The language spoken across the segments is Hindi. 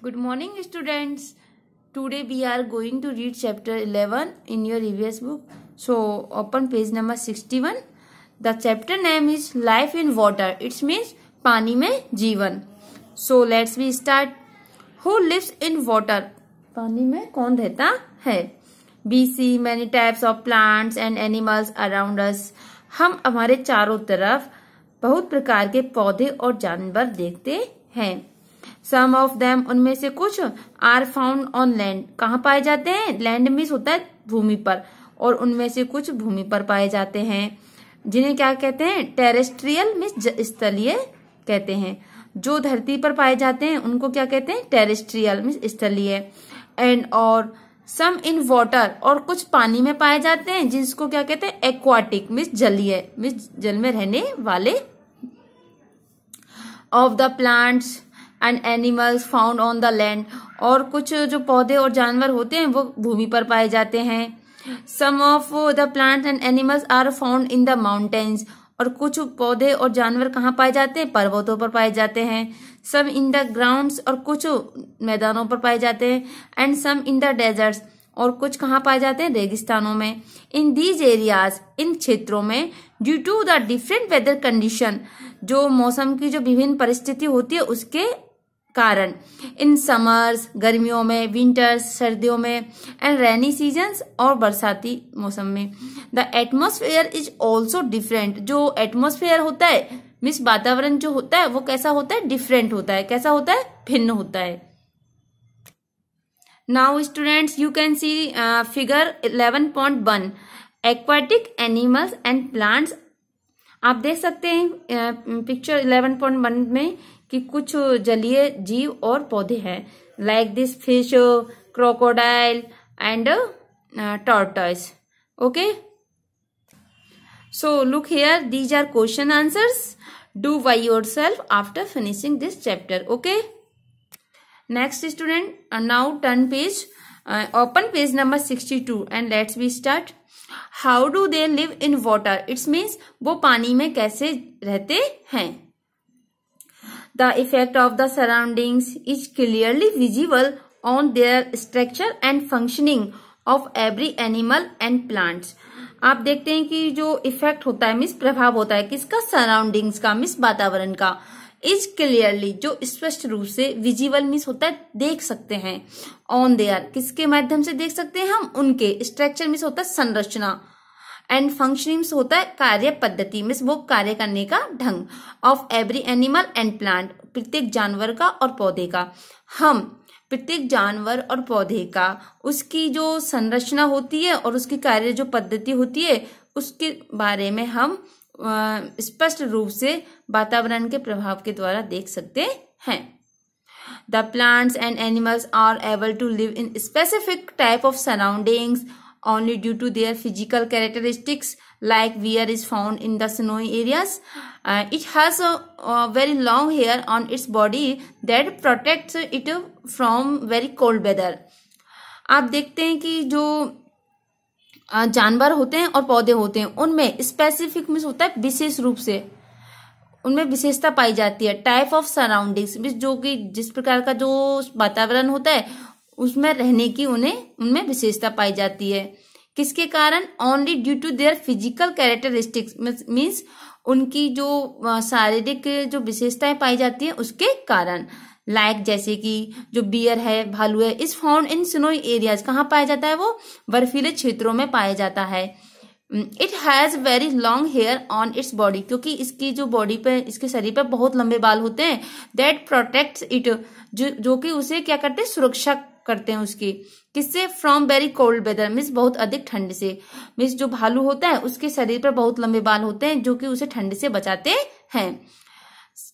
Good morning, students. Today we are going to read chapter 11 in your EVS book. So open page number 61. The chapter name is Life in Water. It means पानी में जीवन. So let's we start. Who lives in water? पानी में कौन रहता है? We see many types of plants and animals around us. हम हमारे चारों तरफ बहुत प्रकार के पौधे और जानवर देखते हैं. Some of them, उनमें से कुछ are found on land. कहाँ पाए जाते हैं? Land मीन्स होता है भूमि पर, और उनमें से कुछ भूमि पर पाए जाते हैं, जिन्हें क्या कहते हैं? टेरेस्ट्रियल मीन्स स्थलीय कहते हैं. जो धरती पर पाए जाते हैं उनको क्या कहते हैं? टेरेस्ट्रियल मीन्स स्थलीय. एंड और सम इन वाटर, और कुछ पानी में पाए जाते हैं जिसको क्या कहते हैं? एक्वाटिक मीन्स जलीय मीन्स जल में रहने वाले. Of the plants and animals found on the land, और कुछ जो पौधे और जानवर होते हैं वो भूमि पर पाए जाते हैं. Some of the plants and animals are found in the mountains, और कुछ पौधे और जानवर कहाँ पाए जाते हैं? पर्वतों पर पाए जाते हैं. सम इन द ग्राउंड्स, और कुछ मैदानों पर पाए जाते हैं. And some in the deserts, और कुछ कहाँ पाए जाते हैं? रेगिस्तानों में. इन दीज एरियाज, इन क्षेत्रों में, due to the different weather condition, जो मौसम की जो विभिन्न परिस्थिति होती है उसके कारण. इन समर्स, गर्मियों में, विंटर्स, सर्दियों में, एंड रेनी सीजन्स, और बरसाती मौसम में. The atmosphere is also different. जो एटमोस्फेयर होता है मीन्स वातावरण जो होता है वो कैसा होता है? डिफरेंट होता है. कैसा होता है? भिन्न होता है. Now students you can see figure 11.1 aquatic animals and plants. आप देख सकते हैं पिक्चर 11.1 में कि कुछ जलीय जीव और पौधे हैं. Like this fish, crocodile and tortoise. Okay, so look here, these are question answers. Do by yourself after finishing this chapter. Okay, next student, now turn page, open page number 62 and let's be start. How do they live in water? It's means वो पानी में कैसे रहते हैं. The effect of the surroundings is clearly visible on their structure and functioning of every animal and plants. आप देखते हैं कि जो इफेक्ट होता है मीन्स प्रभाव होता है किसका? सराउंडिंग्स का मीन्स वातावरण का. इज क्लियरली, जो स्पष्ट रूप से, विजिबल मीन्स होता है देख सकते हैं. ऑन देयर, किसके माध्यम से देख सकते हैं हम? उनके. स्ट्रक्चर मीन्स होता है संरचना. एंड फंक्शनिंग होता है कार्य पद्धति मीन्स वो कार्य करने का ढंग. Of every animal and plant, प्रत्येक जानवर का और पौधे का. हम प्रत्येक जानवर और पौधे का उसकी जो संरचना होती है और उसकी कार्य जो पद्धति होती है उसके बारे में हम स्पष्ट रूप से वातावरण के प्रभाव के द्वारा देख सकते हैं. The plants and animals are able to live in specific type of surroundings only due to their physical characteristics, like wear is found in the snowy areas. It has a very long hair on its body that protects it from very cold weather. आप देखते हैं कि जो जानवर होते हैं और पौधे होते हैं उनमें स्पेसिफिक मीन्स होता है विशेष रूप से, उनमें विशेषता पाई जाती है. टाइप ऑफ सराउंडिंग्स मीन्स जो कि जिस प्रकार का जो वातावरण होता है उसमें रहने की उनमें विशेषता पाई जाती है. किसके कारण? Only due to their physical characteristics means उनकी जो शारीरिक जो विशेषताएं पाई जाती है उसके कारण. लाइक जैसे कि जो बियर है, भालू है, is found in snowy areas. कहाँ पाया जाता है? वो बर्फीले क्षेत्रों में पाया जाता है. It has very long hair on its body, क्योंकि इसकी जो बॉडी पे, इसके शरीर पे बहुत लंबे बाल होते हैं. दैट प्रोटेक्ट्स इट, जो कि उसे क्या करते हैं? सुरक्षा करते हैं उसकी. किससे? From very cold weather means बहुत अधिक ठंड से. मीन्स जो भालू होता है उसके शरीर पर बहुत लंबे बाल होते हैं जो कि उसे ठंड से बचाते हैं.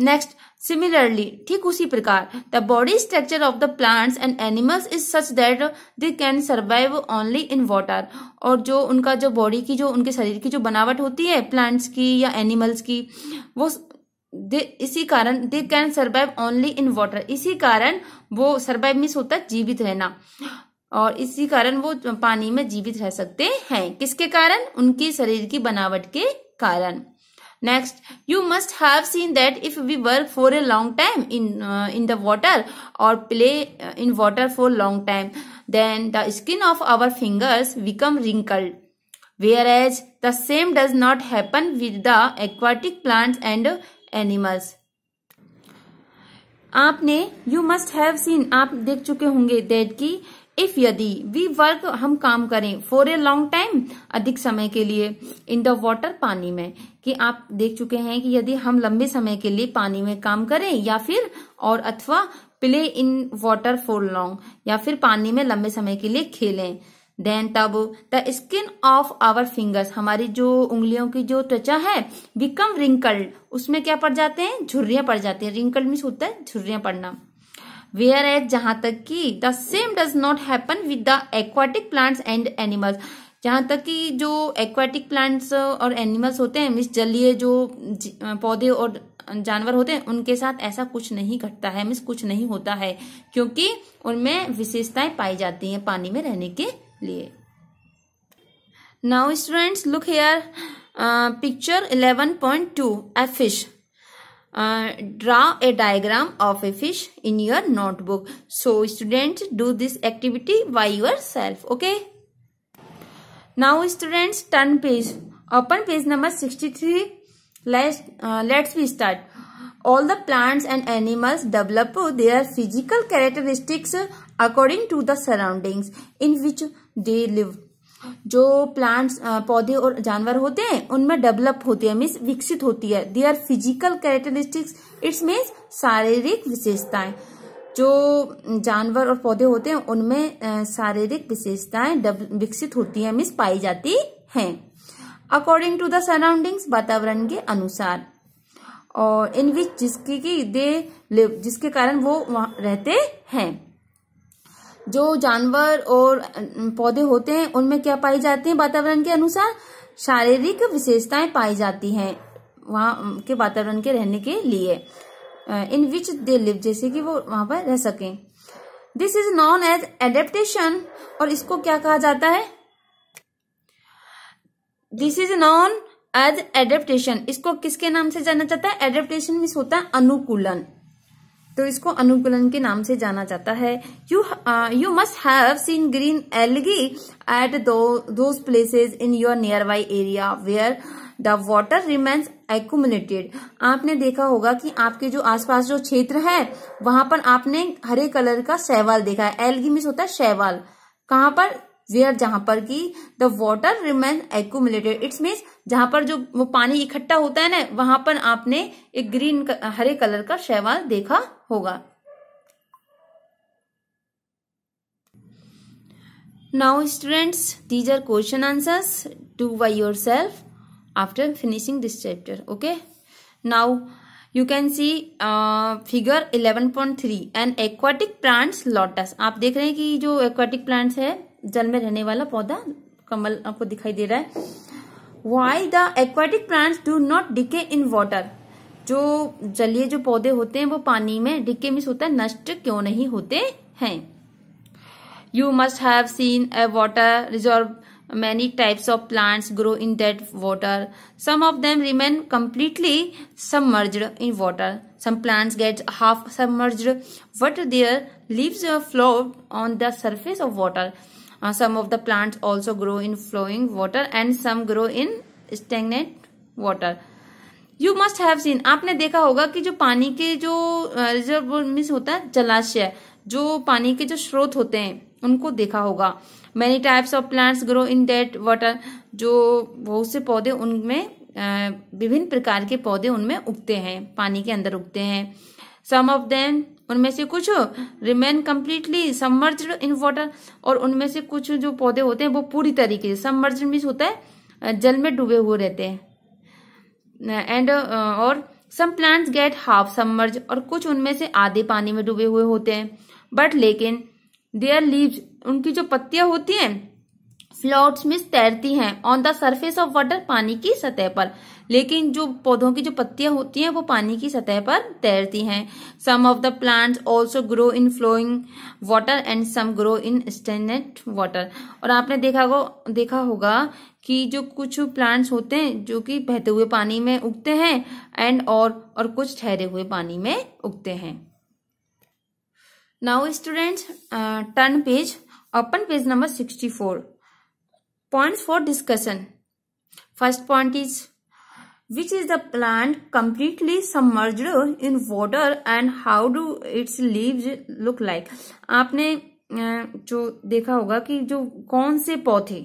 नेक्स्ट, सिमिलरली, ठीक उसी प्रकार, the body structure of the plants and animals is such that they can survive only in water. और जो उनका जो बॉडी की, जो उनके शरीर की जो बनावट होती है प्लांट्स की या एनिमल्स की, वो इसी कारण they can survive only in water. इसी कारण वो सर्वाइव मीन्स होता है जीवित रहना, और इसी कारण वो पानी में जीवित रह सकते हैं. किसके कारण? उनकी शरीर की बनावट के कारण. Next, you must have seen that if we work for a long time in the water or play in water for long time, then the skin of our fingers become wrinkled. Whereas the same does not happen with the aquatic plants and animals. आपने you must have seen आप देख चुके होंगे that की इफ यदि वी वर्क हम काम करें फॉर ए लॉन्ग टाइम अधिक समय के लिए इन द वाटर पानी में, कि आप देख चुके हैं कि यदि हम लंबे समय के लिए पानी में काम करें या फिर और अथवा play in water for long या फिर पानी में लंबे समय के लिए खेलें, देन तब the skin of our fingers हमारी जो उंगलियों की जो त्वचा है बिकम रिंकल्ड उसमें क्या पड़ जाते हैं, झुर्रियां पड़ जाती हैं. रिंकल्ड मीन्स होता है झुर्रियां पड़ना. वेयर एज जहां तक कि the same does not happen with the aquatic plants and animals, जहां तक कि जो एक्वाटिक प्लांट्स और एनिमल्स होते हैं मीन्स जलीय जो पौधे और जानवर होते हैं उनके साथ ऐसा कुछ नहीं घटता है, मीन्स कुछ नहीं होता है, क्योंकि उनमें विशेषताएं पाई जाती हैं पानी में रहने के लिए. Now students look here picture 11.2 a fish. Draw a diagram of a fish in your notebook. So students, do this activity by yourself. Okay. Now students, turn page. Open page number 63. Let's we start. All the plants and animals develop their physical characteristics according to the surroundings in which they live. जो प्लांट्स पौधे और जानवर होते हैं उनमें डेवलप होती है मीन्स विकसित होती है. There physical characteristics it's means शारीरिक विशेषताएं. जो जानवर और पौधे होते हैं उनमें शारीरिक विशेषताएं विकसित होती है मीन्स पाई जाती हैं. अकॉर्डिंग टू द सराउंडिंग्स वातावरण के अनुसार, और इन विच जिसकी की दे लिव जिसके कारण वो वहां रहते हैं. जो जानवर और पौधे होते हैं उनमें क्या पाई जाती हैं वातावरण के अनुसार, शारीरिक विशेषताएं पाई जाती हैं वहां के वातावरण के रहने के लिए. इन विच दे लिव जैसे कि वो वहां पर रह सकें. This is known as adaptation, और इसको क्या कहा जाता है, this is known as adaptation. इसको किसके नाम से जाना जाता है, एडेप्टेशन मीन्स होता है अनुकूलन, तो इसको अनुकूलन के नाम से जाना जाता है. You must have seen green algae at those places in your near by area where the water remains accumulated. आपने देखा होगा कि आपके जो आसपास जो क्षेत्र है वहां पर आपने हरे कलर का शैवाल देखा है. एल्गी मीन्स होता है शैवाल. कहाँ पर, वेयर जहां पर की the water remain accumulated it's means जहां पर जो वो पानी इकट्ठा होता है ना वहां पर आपने एक ग्रीन हरे कलर का शैवाल देखा होगा. Now students these are question answers, do by yourself after finishing this chapter. Okay. Now you can see figure 11.3 an aquatic plants lotus. आप देख रहे हैं कि जो aquatic plants है जल में रहने वाला पौधा कमल आपको दिखाई दे रहा है. Why the aquatic plants do not decay in water? जो जलीय जो पौधे होते हैं वो पानी में decay मीन्स होता है नष्ट क्यों नहीं होते हैं. You must have seen a water reserve. Many types of plants grow in that water. Some of them remain completely submerged in water. Some plants get half submerged, but their leaves float on the surface of water. Some of the plants also grow in flowing water and some grow in stagnant water. You must have seen. आपने देखा होगा कि जो पानी के जो रिजर्व मीन्स होता है जलाशय, जो पानी के जो स्रोत होते हैं उनको देखा होगा. Many types of plants grow in that water. जो बहुत से पौधे उनमें विभिन्न प्रकार के पौधे उनमें उगते हैं, पानी के अंदर उगते हैं. Some of them उनमें से कुछ remain completely submerged in water. और उनमें से कुछ जो पौधे होते हैं वो पूरी तरीके से submerged मीन्स होता है जल में डूबे हुए रहते हैं. एंड और some plants get half submerged और कुछ उनमें से आधे पानी में डूबे हुए होते हैं. बट लेकिन their leaves उनकी जो पत्तियां होती हैं फ्लोट्स मीन्स तैरती हैं, on the surface of water पानी की सतह पर, लेकिन जो पौधों की जो पत्तियां होती हैं वो पानी की सतह पर तैरती हैं। Some of the plants also grow in flowing water and some grow in stagnant water. और आपने देखा होगा कि जो कुछ प्लांट्स होते हैं जो कि बहते हुए पानी में उगते हैं एंड और कुछ ठहरे हुए पानी में उगते हैं। Now students turn page, open page number 64. Points for discussion. First point is, which is the plant completely submerged in water and how do its leaves look like? आपने जो देखा होगा कि जो कौन से पौधे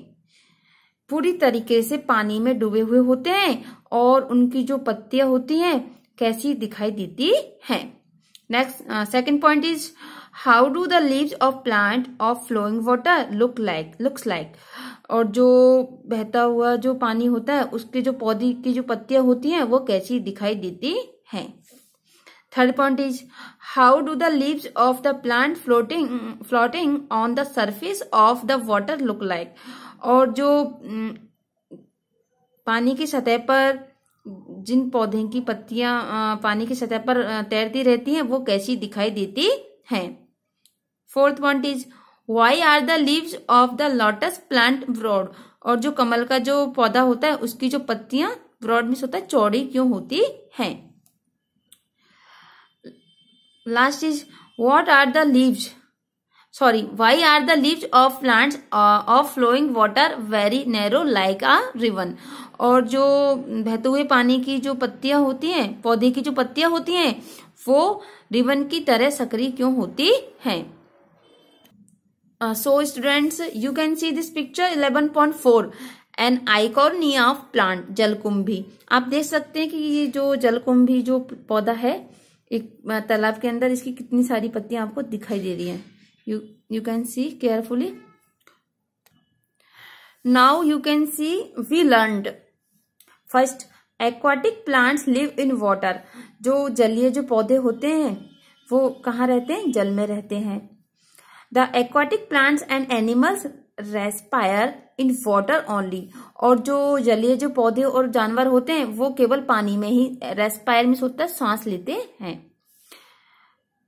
पूरी तरीके से पानी में डूबे हुए होते हैं और उनकी जो पत्तियां होती हैं कैसी दिखाई देती हैं। Next second point is, how do the leaves of plant of flowing water looks like? और जो बहता हुआ जो पानी होता है उसके जो पौधे की जो पत्तियां होती हैं वो कैसी दिखाई देती हैं। Third point is, how do the leaves of the plant floating on the surface of the water look like? और जो पानी की सतह पर जिन पौधे की पत्तियां पानी की सतह पर तैरती रहती हैं वो कैसी दिखाई देती हैं। Fourth point is, why are the leaves of the lotus plant broad? और जो कमल का जो पौधा होता है उसकी जो पत्तियां ब्रॉड मीन्स होता है चौड़ी क्यों होती हैं। Last is, what are the leaves why are the leaves of plants of flowing water very narrow like a ribbon? और जो बहते हुए पानी की जो पत्तियां होती हैं, पौधे की जो पत्तियां होती हैं वो रिवन की तरह सकरी क्यों होती हैं। So students, you can see this picture 11.4, an आइकोनिया ऑफ प्लांट, जलकुंभी। आप देख सकते हैं कि ये जो जलकुंभी जो पौधा है एक तालाब के अंदर, इसकी कितनी सारी पत्तियां आपको दिखाई दे रही हैं। You can see carefully. Now you can see we learned. First, aquatic plants live in water. जो जलीय जो पौधे होते हैं वो कहाँ रहते हैं? जल में रहते हैं। The aquatic plants and animals respire in water only. और जो जलीय जो पौधे और जानवर होते हैं वो केवल पानी में ही, रेस्पायर मीन्स होता है सांस लेते हैं।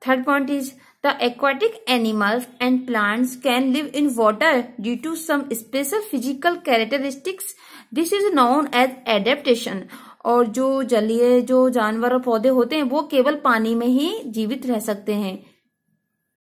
Third point is, the aquatic animals and plants can live in water due to some special physical characteristics. This is known as adaptation. और जो जलीय जो जानवर और पौधे होते हैं वो केवल पानी में ही जीवित रह सकते हैं,